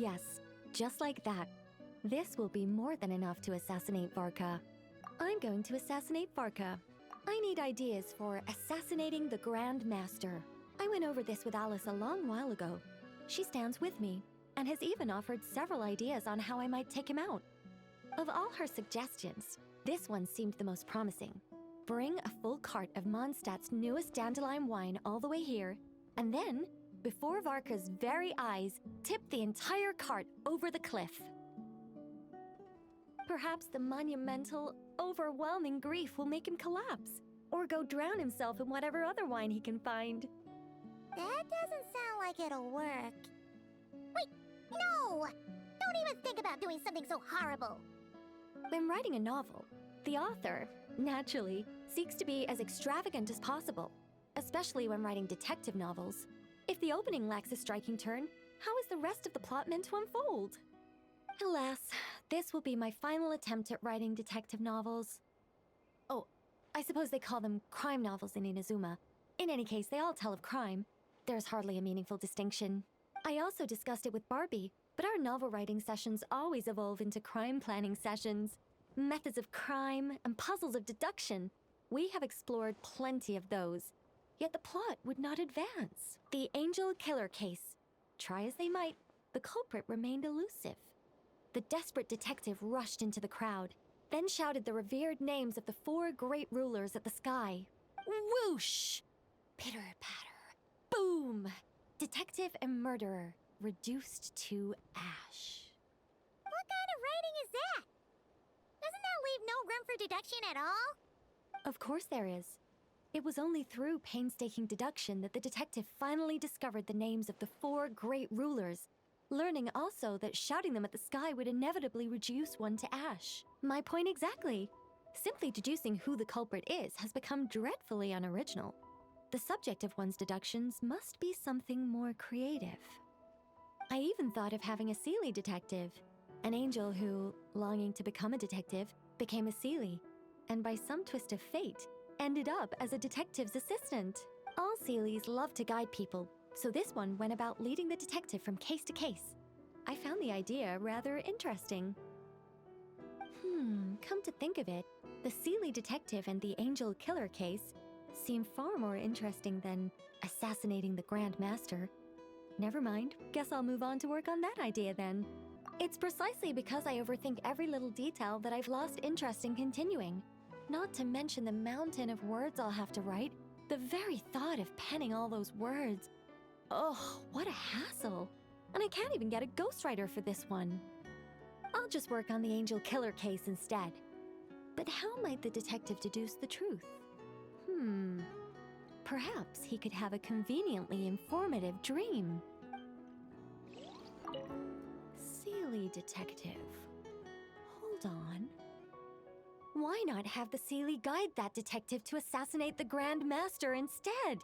Yes, just like that. This will be more than enough to assassinate Varka. I'm going to assassinate Varka. I need ideas for assassinating the Grandmaster. I went over this with Alice a long while ago. She stands with me, and has even offered several ideas on how I might take him out. Of all her suggestions, this one seemed the most promising. Bring a full cart of Mondstadt's newest dandelion wine all the way here, and then, before Varka's very eyes, tip the entire cart over the cliff. Perhaps the monumental, overwhelming grief will make him collapse, or go drown himself in whatever other wine he can find. That doesn't sound like it'll work. Wait, no! Don't even think about doing something so horrible. When writing a novel, the author, naturally, seeks to be as extravagant as possible, especially when writing detective novels. If the opening lacks a striking turn, how is the rest of the plot meant to unfold? Alas, this will be my final attempt at writing detective novels. Oh, I suppose they call them crime novels in Inazuma. In any case, they all tell of crime. There's hardly a meaningful distinction. I also discussed it with Barbie, but our novel writing sessions always evolve into crime planning sessions. Methods of crime and puzzles of deduction. We have explored plenty of those. Yet the plot would not advance. The Angel Killer case. Try as they might, the culprit remained elusive. The desperate detective rushed into the crowd, then shouted the revered names of the 4 great rulers at the sky. Whoosh! Pitter-patter. Boom! Detective and murderer reduced to ash. What kind of writing is that? Doesn't that leave no room for deduction at all? Of course there is. It was only through painstaking deduction that the detective finally discovered the names of the 4 great rulers, learning also that shouting them at the sky would inevitably reduce one to ash. My point exactly. Simply deducing who the culprit is has become dreadfully unoriginal. The subject of one's deductions must be something more creative. I even thought of having a Seelie detective, an angel who, longing to become a detective, became a Seelie, and by some twist of fate, ended up as a detective's assistant. All Seelies love to guide people, so this one went about leading the detective from case to case. I found the idea rather interesting. Come to think of it, the Seelie detective and the Angel Killer case seem far more interesting than assassinating the Grandmaster. Never mind, guess I'll move on to work on that idea then. It's precisely because I overthink every little detail that I've lost interest in continuing. Not to mention the mountain of words I'll have to write. The very thought of penning all those words. Oh, what a hassle. And I can't even get a ghostwriter for this one. I'll just work on the Angel Killer case instead. But how might the detective deduce the truth? Perhaps he could have a conveniently informative dream. Seelie detective. Hold on. Why not have the Seelie guide that detective to assassinate the Grandmaster instead?